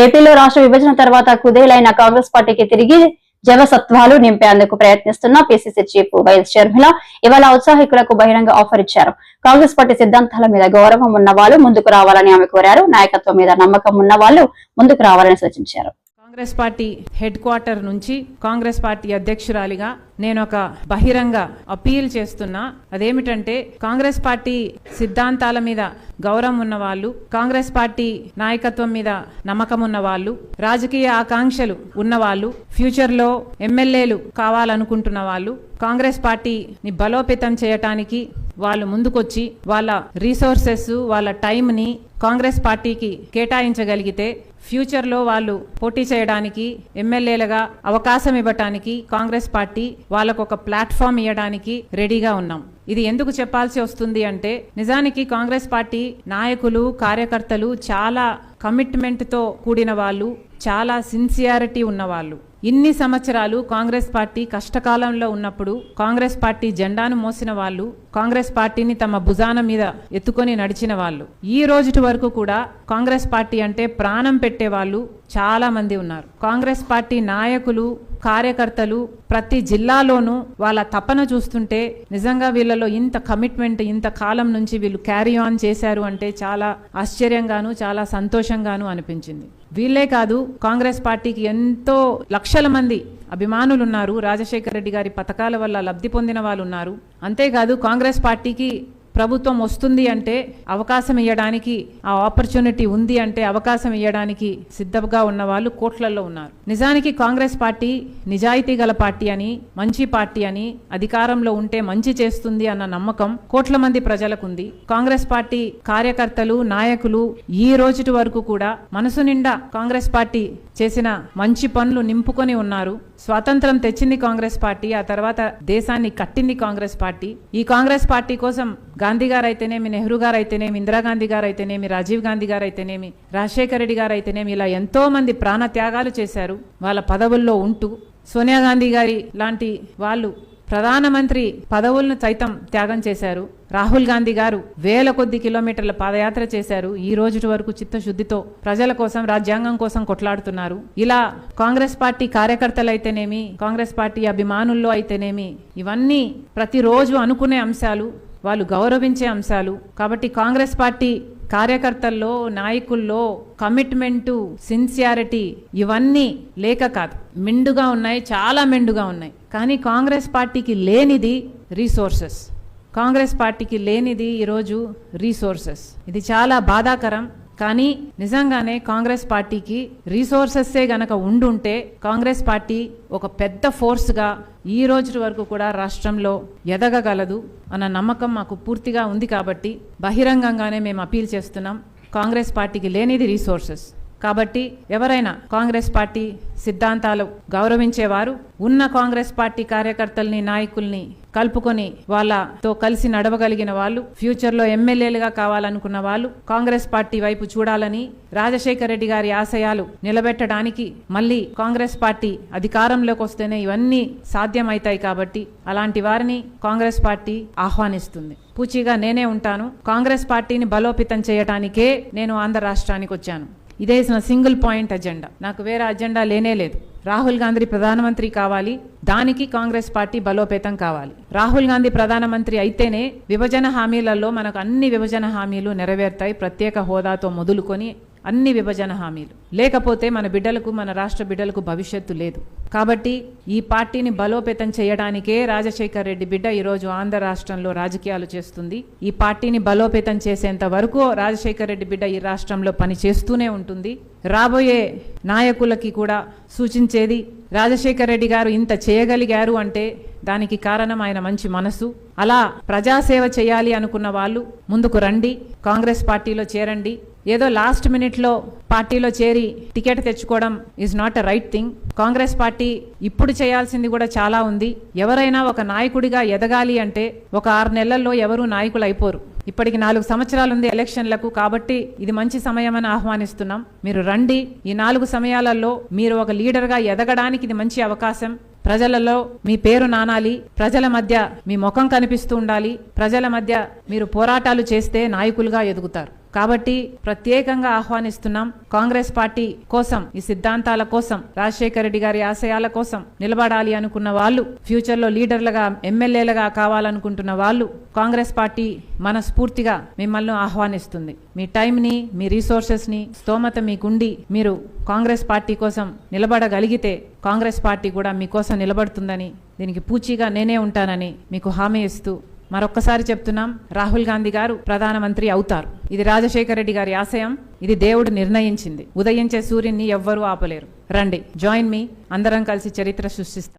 ఏపీలో రాష్ట్ర విభజన తర్వాత కుదేలైన కాంగ్రెస్ పార్టీకి తిరిగి జవసత్వాలు నింపేందుకు ప్రయత్నిస్తున్న పిసిసి చీఫ్ వైఎస్ షర్మిల ఇవాళ ఔత్సాహికులకు బహిరంగ ఆఫర్ ఇచ్చారు. కాంగ్రెస్ పార్టీ సిద్ధాంతాల మీద గౌరవం ఉన్న వాళ్ళు ముందుకు రావాలని ఆమె కోరారు. నాయకత్వం మీద నమ్మకం ఉన్న వాళ్ళు ముందుకు రావాలని సూచించారు. కాంగ్రెస్ పార్టీ హెడ్ క్వార్టర్ నుంచి కాంగ్రెస్ పార్టీ అధ్యక్షురాలిగా నేను ఒక బహిరంగ అపీల్ చేస్తున్నా. అదేమిటంటే కాంగ్రెస్ పార్టీ సిద్ధాంతాల మీద గౌరవం ఉన్న వాళ్ళు, కాంగ్రెస్ పార్టీ నాయకత్వం మీద నమ్మకం ఉన్న వాళ్ళు, రాజకీయ ఆకాంక్షలు ఉన్నవాళ్ళు, ఫ్యూచర్ లో ఎమ్మెల్యేలు కావాలనుకుంటున్న వాళ్ళు, కాంగ్రెస్ పార్టీని బలోపేతం చేయటానికి వాళ్ళు ముందుకొచ్చి వాళ్ళ రీసోర్సెస్ వాళ్ళ టైంని కాంగ్రెస్ పార్టీకి కేటాయించగలిగితే ఫ్యూచర్లో వాళ్ళు పోటీ చేయడానికి ఎమ్మెల్యేలుగా అవకాశం ఇవ్వటానికి కాంగ్రెస్ పార్టీ వాళ్ళకు ఒక ప్లాట్ఫామ్ ఇవ్వడానికి రెడీగా ఉన్నాం. ఇది ఎందుకు చెప్పాల్సి వస్తుంది అంటే నిజానికి కాంగ్రెస్ పార్టీ నాయకులు కార్యకర్తలు చాలా కమిట్మెంట్తో కూడిన వాళ్ళు, చాలా సిన్సియారిటీ ఉన్నవాళ్ళు. ఇన్ని సంవత్సరాలు కాంగ్రెస్ పార్టీ కష్టకాలంలో ఉన్నప్పుడు కాంగ్రెస్ పార్టీ జెండాను మోసిన వాళ్ళు, కాంగ్రెస్ పార్టీని తమ భుజాన మీద ఎత్తుకొని నడిచిన వాళ్ళు, ఈ రోజుటి వరకు కూడా కాంగ్రెస్ పార్టీ అంటే ప్రాణం పెట్టే వాళ్ళు చాలా మంది ఉన్నారు. కాంగ్రెస్ పార్టీ నాయకులు కార్యకర్తలు ప్రతి జిల్లాలోనూ వాళ్ళ తపన చూస్తుంటే నిజంగా వీళ్ళలో ఇంత కమిట్మెంట్ ఇంత కాలం నుంచి వీళ్ళు క్యారీ ఆన్ చేశారు అంటే చాలా ఆశ్చర్యంగాను చాలా సంతోషంగాను అనిపించింది. వీళ్ళే కాదు, కాంగ్రెస్ పార్టీకి ఎంతో లక్షల మంది అభిమానులు ఉన్నారు. రాజశేఖర రెడ్డి గారి పథకాల వల్ల లబ్ధి పొందిన వాళ్ళు ఉన్నారు. అంతేకాదు కాంగ్రెస్ పార్టీకి ప్రభుత్వం వస్తుంది అంటే అవకాశం ఇవ్వడానికి, ఆ ఆపర్చునిటీ ఉంది అంటే అవకాశం ఇవ్వడానికి సిద్ధంగా ఉన్న వాళ్ళు కోట్లలో ఉన్నారు. నిజానికి కాంగ్రెస్ పార్టీ నిజాయితీ గల పార్టీ అని, మంచి పార్టీ అని, అధికారంలో ఉంటే మంచి చేస్తుంది అన్న నమ్మకం కోట్ల మంది ప్రజలకు ఉంది. కాంగ్రెస్ పార్టీ కార్యకర్తలు నాయకులు ఈ రోజుటి వరకు కూడా మనసు నిండా కాంగ్రెస్ పార్టీ చేసిన మంచి పనులు నింపుకొని ఉన్నారు. స్వాతంత్రం తెచ్చింది కాంగ్రెస్ పార్టీ, ఆ తర్వాత దేశాన్ని కట్టింది కాంగ్రెస్ పార్టీ. ఈ కాంగ్రెస్ పార్టీ కోసం గాంధీ గారు అయితేనేమి, నెహ్రూ గారు అయితేనేమి, ఇందిరాగాంధీ గారు అయితేనేమి, రాజీవ్ గాంధీ గారు అయితేనేమి, రాజశేఖర రెడ్డి గారు అయితేనేమి, ఇలా ఎంతో మంది ప్రాణ త్యాగాలు చేశారు వాళ్ళ పదవుల్లో ఉంటూ. సోనియా గాంధీ గారి లాంటి వాళ్ళు ప్రధానమంత్రి పదవులను సైతం త్యాగం చేశారు. రాహుల్ గాంధీ గారు వేల కొద్ది కిలోమీటర్ల పాదయాత్ర చేశారు. ఈ రోజు వరకు చిత్తశుద్ధితో ప్రజల కోసం రాజ్యాంగం కోసం కొట్లాడుతున్నారు. ఇలా కాంగ్రెస్ పార్టీ కార్యకర్తలు అయితేనేమి, కాంగ్రెస్ పార్టీ అభిమానుల్లో అయితేనేమి, ఇవన్నీ ప్రతిరోజు అనుకునే అంశాలు, వాళ్ళు గౌరవించే అంశాలు. కాబట్టి కాంగ్రెస్ పార్టీ కార్యకర్తల్లో నాయకుల్లో కమిట్మెంటు సిన్సియారిటీ ఇవన్నీ లేక కాదు, మెండుగా ఉన్నాయి, చాలా మెండుగా ఉన్నాయి. కానీ కాంగ్రెస్ పార్టీకి లేనిది రీసోర్సెస్. కాంగ్రెస్ పార్టీకి లేనిది ఈరోజు రీసోర్సెస్. ఇది చాలా బాధాకరం. కానీ నిజంగానే కాంగ్రెస్ పార్టీకి రీసోర్సెస్సే గనక ఉండుంటే కాంగ్రెస్ పార్టీ ఒక పెద్ద ఫోర్స్గా ఈ రోజు వరకు కూడా రాష్ట్రంలో ఎదగగలదు అన్న నమ్మకం మాకు పూర్తిగా ఉంది. కాబట్టి బహిరంగంగానే మేము అపీల్ చేస్తున్నాం, కాంగ్రెస్ పార్టీకి లేనిది రీసోర్సెస్. కాబట్టి ఎవరైనా కాంగ్రెస్ పార్టీ సిద్ధాంతాలు గౌరవించేవారు, ఉన్న కాంగ్రెస్ పార్టీ కార్యకర్తల్ని నాయకుల్ని కలుపుకొని వాళ్ళతో కలిసి నడవగలిగిన వాళ్ళు, ఫ్యూచర్లో ఎమ్మెల్యేలుగా కావాలనుకున్న వాళ్ళు కాంగ్రెస్ పార్టీ వైపు చూడాలని, రాజశేఖర రెడ్డి గారి ఆశయాలు నిలబెట్టడానికి మళ్ళీ కాంగ్రెస్ పార్టీ అధికారంలోకి వస్తేనే ఇవన్నీ సాధ్యమవుతాయి. కాబట్టి అలాంటి వారిని కాంగ్రెస్ పార్టీ ఆహ్వానిస్తుంది. పూచిగా నేనే ఉంటాను. కాంగ్రెస్ పార్టీని బలోపేతం చేయడానికే నేను ఆంధ్ర రాష్ట్రానికి వచ్చాను. ఇదే నా సింగిల్ పాయింట్ అజెండా. నాకు వేరే అజెండా లేనే లేదు. రాహుల్ గాంధీ ప్రధానమంత్రి కావాలి, దానికి కాంగ్రెస్ పార్టీ బలోపేతం కావాలి. రాహుల్ గాంధీ ప్రధానమంత్రి అయితేనే విభజన హామీలలో మనకు అన్ని విభజన హామీలు నెరవేరుతాయి. ప్రత్యేక హోదాతో మొదలుకొని అన్ని విభజన హామీలు. లేకపోతే మన బిడ్డలకు, మన రాష్ట్ర బిడ్డలకు భవిష్యత్తు లేదు. కాబట్టి ఈ పార్టీని బలోపేతం చేయడానికే రాజశేఖర రెడ్డి బిడ్డ ఈరోజు ఆంధ్ర రాష్ట్రంలో రాజకీయాలు చేస్తుంది. ఈ పార్టీని బలోపేతం చేసేంత వరకు రాజశేఖర రెడ్డి బిడ్డ ఈ రాష్ట్రంలో పని చేస్తూనే ఉంటుంది. రాబోయే నాయకులకి కూడా సూచించేది, రాజశేఖర రెడ్డి గారు ఇంత చేయగలిగారు అంటే దానికి కారణం ఆయన మంచి మనసు. అలా ప్రజాసేవ చేయాలి అనుకున్న వాళ్ళు ముందుకు రండి, కాంగ్రెస్ పార్టీలో చేరండి. ఏదో లాస్ట్ మినిట్లో పార్టీలో చేరి టికెట్ తెచ్చుకోవడం is not a right thing. Congress party ఇప్పుడు చేయాల్సింది కూడా చాలా ఉంది. ఎవరైనా ఒక నాయకుడిగా ఎదగాలి అంటే ఒక 6 నెలల్లో ఎవరూ నాయకులు అయిపోరు. ఇప్పటికి 4 సంవత్సరాలు ఉంది ఎలక్షన్లకు. కాబట్టి ఇది మంచి సమయం అని ఆహ్వానిస్తున్నాం. మీరు రండి. ఈ 4 సమయాలలో మీరు ఒక లీడర్గా ఎదగడానికి ఇది మంచి అవకాశం. ప్రజలలో మీ పేరు నానాలి, ప్రజల మధ్య మీ ముఖం కనిపిస్తూ ఉండాలి, ప్రజల మధ్య మీరు పోరాటాలు చేస్తే నాయకులుగా ఎదుగుతారు. కాబట్టి ప్రత్యేకంగా ఆహ్వానిస్తున్నాం. కాంగ్రెస్ పార్టీ కోసం, ఈ సిద్ధాంతాల కోసం, రాజశేఖర రెడ్డి గారి ఆశయాల కోసం నిలబడాలి అనుకున్న వాళ్ళు, ఫ్యూచర్ లో లీడర్లుగా ఎమ్మెల్యేలుగా కావాలనుకుంటున్న వాళ్ళు, కాంగ్రెస్ పార్టీ మనస్ఫూర్తిగా మిమ్మల్ని ఆహ్వానిస్తుంది. మీ టైంని, మీ రిసోర్సెస్ ని, స్తోమత మీకుండి మీరు కాంగ్రెస్ పార్టీ కోసం నిలబడగలిగితే కాంగ్రెస్ పార్టీ కూడా మీకోసం నిలబడుతుందని, దీనికి పూచీగా నేనే ఉంటానని మీకు హామీ ఇస్తూ మరొక్కసారి చెప్తున్నాం, రాహుల్ గాంధీ గారు ప్రధానమంత్రి అవుతారు. ఇది రాజశేఖర రెడ్డి గారి ఆశయం. ఇది దేవుడు నిర్ణయించింది. ఉదయించే సూర్యున్ని ఎవ్వరూ ఆపలేరు. రండి, జాయిన్ మీ. అందరం కలిసి చరిత్ర సృష్టిస్తాం.